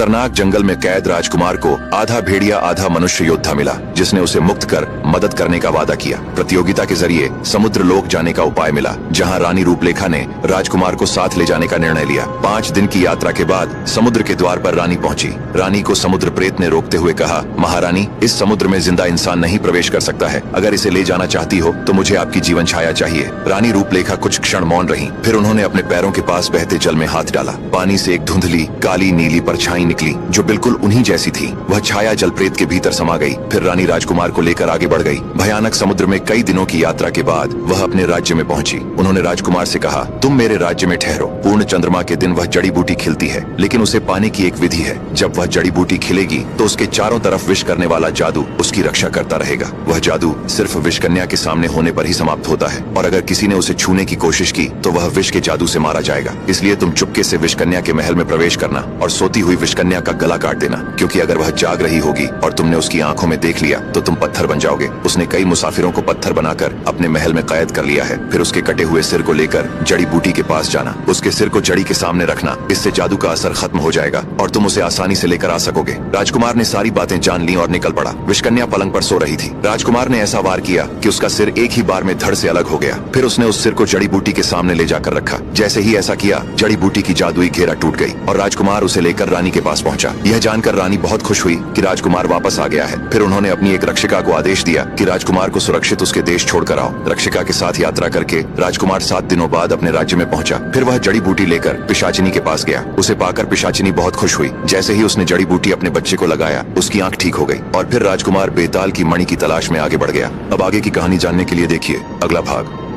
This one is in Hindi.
खतरनाक जंगल में कैद राजकुमार को आधा भेड़िया आधा मनुष्य योद्धा मिला, जिसने उसे मुक्त कर मदद करने का वादा किया। प्रतियोगिता के जरिए समुद्र लोक जाने का उपाय मिला, जहां रानी रूपलेखा ने राजकुमार को साथ ले जाने का निर्णय लिया। 5 दिन की यात्रा के बाद समुद्र के द्वार पर रानी पहुंची। रानी को समुद्र प्रेत ने रोकते हुए कहा, महारानी, इस समुद्र में जिंदा इंसान नहीं प्रवेश कर सकता है। अगर इसे ले जाना चाहती हो तो मुझे आपकी जीवन छाया चाहिए। रानी रूपलेखा कुछ क्षण मौन रही, फिर उन्होंने अपने पैरों के पास बहते जल में हाथ डाला। पानी से एक धुंधली काली नीली परछाई निकली, जो बिल्कुल उन्हीं जैसी थी। वह छाया जल प्रेत के भीतर समा गई। फिर रानी राजकुमार को लेकर आगे बढ़ गई। भयानक समुद्र में कई दिनों की यात्रा के बाद वह अपने राज्य में पहुंची। उन्होंने राजकुमार से कहा, तुम मेरे राज्य में ठहरो। पूर्ण चंद्रमा के दिन वह जड़ी बूटी खिलती है, लेकिन उसे पाने की एक विधि है। जब वह जड़ी बूटी खिलेगी तो उसके चारों तरफ विष करने वाला जादू उसकी रक्षा करता रहेगा। वह जादू सिर्फ विषकन्या के सामने होने पर ही समाप्त होता है, और अगर किसी ने उसे छूने की कोशिश की तो वह विष के जादू से मारा जाएगा। इसलिए तुम चुपके से विषकन्या के महल में प्रवेश करना और सोती हुई विषकन्या का गला काट देना, क्योंकि अगर वह जाग रही होगी और तुमने उसकी आंखों में देख लिया तो तुम पत्थर बन जाओगे। उसने कई मुसाफिरों को पत्थर बनाकर अपने महल में कैद कर लिया है। फिर उसके कटे हुए सिर को लेकर जड़ी बूटी के पास जाना, उसके सिर को जड़ी के सामने रखना। इससे जादू का असर खत्म हो जाएगा और तुम उसे आसानी से लेकर आ सकोगे। राजकुमार ने सारी बातें जान ली और निकल पड़ा। विषकन्या पलंग पर सो रही थी। राजकुमार ने ऐसा वार किया कि उसका सिर एक ही बार में धड़ से अलग हो गया। फिर उसने उस सिर को जड़ी बूटी के सामने ले जाकर रखा। जैसे ही ऐसा किया, जड़ी बूटी की जादुई घेरा टूट गई और राजकुमार उसे लेकर रानी के पास पहुंचा। यह जानकर रानी बहुत खुश हुई कि राजकुमार वापस आ गया है। फिर उन्होंने अपनी एक रक्षिका को आदेश दिया कि राजकुमार को सुरक्षित उसके देश छोड़कर आओ। रक्षिका के साथ यात्रा करके राजकुमार 7 दिनों बाद अपने राज्य में पहुंचा। फिर वह जड़ी बूटी लेकर पिशाचिनी के पास गया। उसे पाकर पिशाचिनी बहुत खुश हुई। जैसे ही उसने जड़ी बूटी अपने बच्चे को लगाया, उसकी आंख ठीक हो गई और फिर राजकुमार बेताल की मणि की तलाश में आगे बढ़ गया। अब आगे की कहानी जानने के लिए देखिए अगला भाग।